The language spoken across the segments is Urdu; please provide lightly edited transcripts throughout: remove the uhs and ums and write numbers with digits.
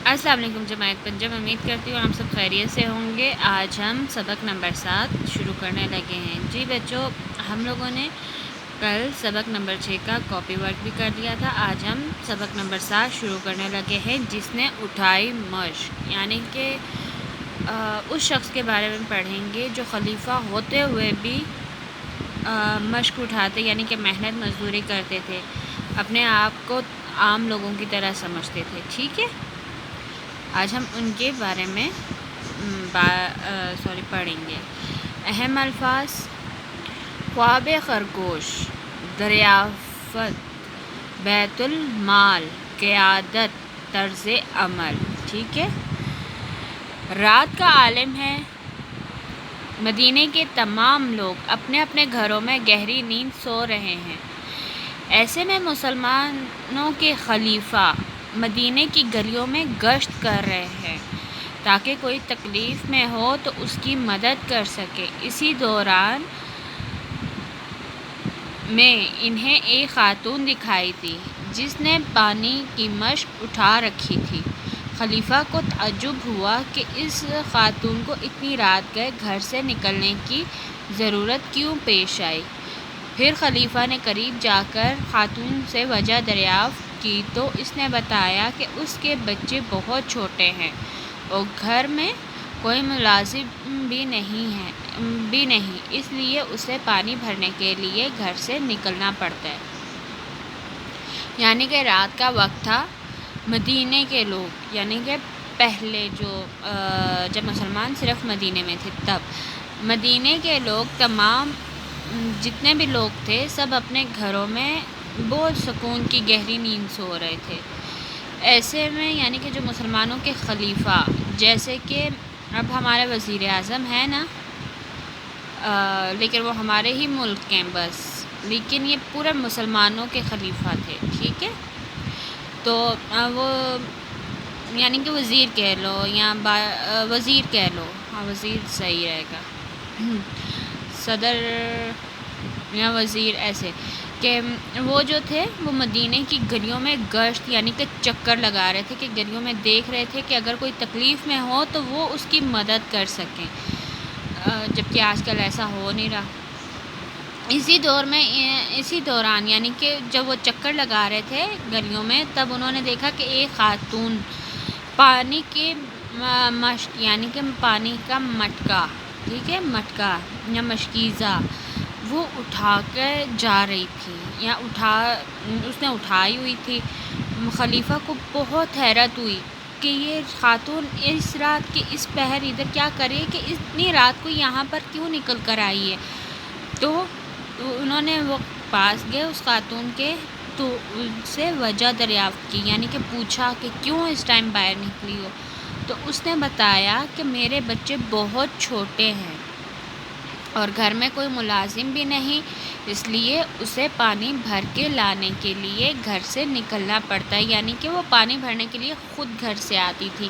السلام علیکم جماعت پنجاب، امید کرتی ہوں آپ سب خیریت سے ہوں گے۔ آج ہم سبق نمبر 7 شروع کرنے لگے ہیں۔ جی بچوں، ہم لوگوں نے کل سبق نمبر 6 کا کاپی ورک بھی کر لیا تھا۔ آج ہم سبق نمبر 7 شروع کرنے لگے ہیں، جس نے اٹھائی مشق، یعنی کہ اس شخص کے بارے میں پڑھیں گے جو خلیفہ ہوتے ہوئے بھی مشق اٹھاتے، یعنی کہ محنت مزدوری کرتے تھے، اپنے آپ کو عام لوگوں کی طرح سمجھتے تھے۔ ٹھیک ہے، آج ہم ان کے بارے میں پڑھیں گے۔ اہم الفاظ: خواب خرگوش، دریافت، بیت المال، قیادت، طرز عمل۔ ٹھیک ہے، رات کا عالم ہے۔ مدینے کے تمام لوگ اپنے اپنے گھروں میں گہری نیند سو رہے ہیں۔ ایسے میں مسلمانوں کے خلیفہ مدینے کی گلیوں میں گشت کر رہے ہیں تاکہ کوئی تکلیف میں ہو تو اس کی مدد کر سکے۔ اسی دوران میں انہیں ایک خاتون دکھائی دی جس نے پانی کی مشق اٹھا رکھی تھی۔ خلیفہ کو تعجب ہوا کہ اس خاتون کو اتنی رات گئے گھر سے نکلنے کی ضرورت کیوں پیش آئی۔ پھر خلیفہ نے قریب جا کر خاتون سے وجہ دریافت کی تو اس نے بتایا کہ اس کے بچے بہت چھوٹے ہیں اور گھر میں کوئی ملازم بھی نہیں، اس لیے اسے پانی بھرنے کے لیے گھر سے نکلنا پڑتا ہے۔ یعنی کہ رات کا وقت تھا۔ مدینے کے لوگ، یعنی کہ پہلے جب مسلمان صرف مدینے میں تھے، تب مدینے کے لوگ تمام جتنے بھی لوگ تھے سب اپنے گھروں میں بہت سکون کی گہری نیند سو رہے تھے۔ ایسے میں یعنی کہ جو مسلمانوں کے خلیفہ، جیسے کہ اب ہمارے وزیر اعظم ہیں نا، لیکن وہ ہمارے ہی ملک کے بس، لیکن یہ پورے مسلمانوں کے خلیفہ تھے۔ ٹھیک ہے، تو وہ یعنی کہ وزیر کہہ لو یا وزیر کہہ لو، ہاں وزیر صحیح رہے گا، صدر یا وزیر، ایسے کہ وہ جو تھے وہ مدینے کی گلیوں میں گشت یعنی کہ چکر لگا رہے تھے، کہ گلیوں میں دیکھ رہے تھے کہ اگر کوئی تکلیف میں ہو تو وہ اس کی مدد کر سکیں، جبکہ آج کل ایسا ہو نہیں رہا۔ اسی دوران یعنی کہ جب وہ چکر لگا رہے تھے گلیوں میں، تب انہوں نے دیکھا کہ ایک خاتون پانی کی مشق یعنی کہ پانی کا مٹکا، ٹھیک ہے، مٹکا یا مشکیزہ، وہ اٹھا کر جا رہی تھی یا اس نے اٹھائی ہوئی تھی۔ خلیفہ کو بہت حیرت ہوئی کہ یہ خاتون اس رات کے اس پہر ادھر کیا کرے، کہ اتنی رات کو یہاں پر کیوں نکل کر آئی ہے۔ تو انہوں نے وہ پاس گئے اس خاتون کے، تو اس سے وجہ دریافت کی، یعنی کہ پوچھا کہ کیوں اس ٹائم باہر نکلی ہو۔ تو اس نے بتایا کہ میرے بچے بہت چھوٹے ہیں اور گھر میں کوئی ملازم بھی نہیں، اس لیے اسے پانی بھر کے لانے کے لیے گھر سے نکلنا پڑتا ہے، یعنی کہ وہ پانی بھرنے کے لیے خود گھر سے آتی تھی،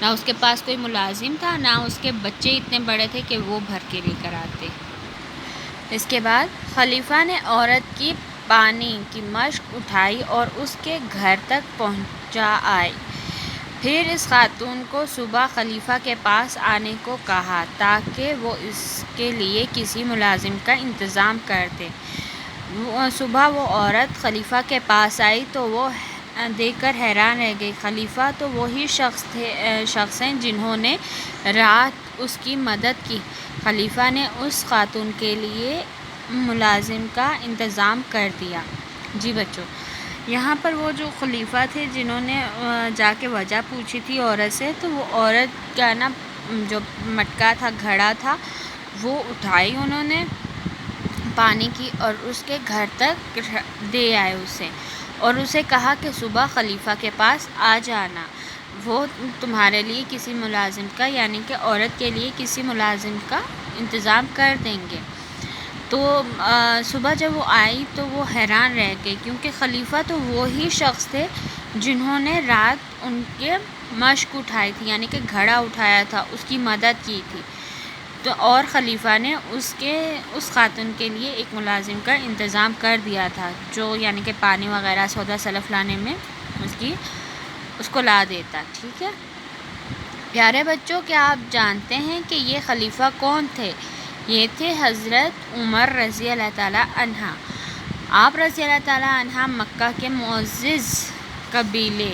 نہ اس کے پاس کوئی ملازم تھا، نہ اس کے بچے اتنے بڑے تھے کہ وہ بھر کے لے کر آتے۔ اس کے بعد خلیفہ نے عورت کی پانی کی مشق اٹھائی اور اس کے گھر تک پہنچا آئی۔ پھر اس خاتون کو صبح خلیفہ کے پاس آنے کو کہا تاکہ وہ اس کے لیے کسی ملازم کا انتظام کر دے۔ صبح وہ عورت خلیفہ کے پاس آئی تو وہ دیکھ کر حیران رہ گئی۔ خلیفہ تو وہی شخص ہیں جنہوں نے رات اس کی مدد کی۔ خلیفہ نے اس خاتون کے لیے ملازم کا انتظام کر دیا۔ جی بچوں، یہاں پر وہ جو خلیفہ تھے جنہوں نے جا کے وجہ پوچھی تھی عورت سے، تو وہ عورت کا نا جو مٹکا تھا، گھڑا تھا، وہ اٹھائی انہوں نے پانی کی اور اس کے گھر تک دے آئے اسے، اور اسے کہا کہ صبح خلیفہ کے پاس آ جانا، وہ تمہارے لیے کسی ملازم کا یعنی کہ عورت کے لیے کسی ملازم کا انتظام کر دیں گے۔ تو صبح جب وہ آئی تو وہ حیران رہ گئی، کیونکہ خلیفہ تو وہی شخص تھے جنہوں نے رات ان کے مشق اٹھائی تھی، یعنی کہ گھڑا اٹھایا تھا، اس کی مدد کی تھی۔ تو اور خلیفہ نے اس خاتون کے لیے ایک ملازم کا انتظام کر دیا تھا، جو یعنی کہ پانی وغیرہ سودا سلف لانے میں اس کی اس کو لا دیتا. ٹھیک ہے پیارے بچوں، کیا آپ جانتے ہیں کہ یہ خلیفہ کون تھے؟ یہ تھے حضرت عمر رضی اللہ تعالیٰ عنہ. آپ رضی اللہ تعالیٰ عنہ مکہ کے معزز قبیلے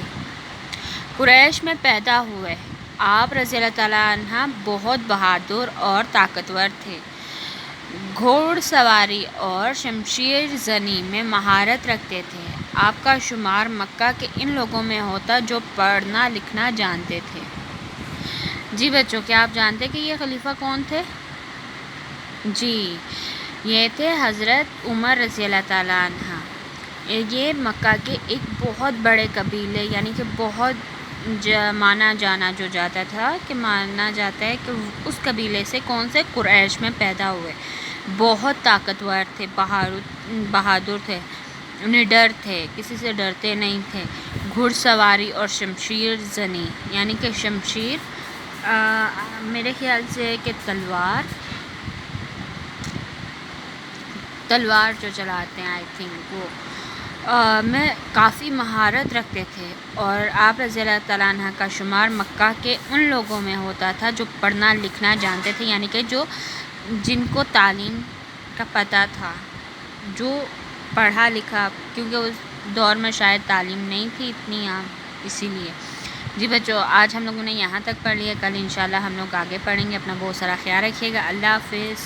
قریش میں پیدا ہوئے. آپ رضی اللہ تعالیٰ عنہ بہت بہادر اور طاقتور تھے. گھوڑ سواری اور شمشیر زنی میں مہارت رکھتے تھے. آپ کا شمار مکہ کے ان لوگوں میں ہوتا جو پڑھنا لکھنا جانتے تھے. جی بچوں، کیا آپ جانتے کہ یہ خلیفہ کون تھے؟ جی یہ تھے حضرت عمر رضی اللہ تعالیٰ عنہ. یہ مکہ کے ایک بہت بڑے قبیلے یعنی کہ بہت مانا جانا جو جاتا تھا کہ مانا جاتا ہے کہ اس قبیلے سے کون سے قریش میں پیدا ہوئے. بہت طاقتور تھے، بہادر تھے، نڈر تھے، کسی سے ڈرتے نہیں تھے. گھڑ سواری اور شمشیر زنی یعنی کہ شمشیر میرے خیال سے کہ تلوار جو چلاتے ہیں آئی تھنک وہ میں کافی مہارت رکھتے تھے. اور آپ رضی اللہ تعالیٰ عنہ کا شمار مکہ کے ان لوگوں میں ہوتا تھا جو پڑھنا لکھنا جانتے تھے یعنی کہ جن کو تعلیم کا پتہ تھا، جو پڑھا لکھا، کیونکہ اس دور میں شاید تعلیم نہیں تھی اتنی عام، اسی لیے. جی بچوں، آج ہم لوگوں نے یہاں تک پڑھ لیا. کل انشاءاللہ ہم لوگ آگے پڑھیں گے. اپنا بہت سارا خیال رکھیے گا. اللہ حافظ.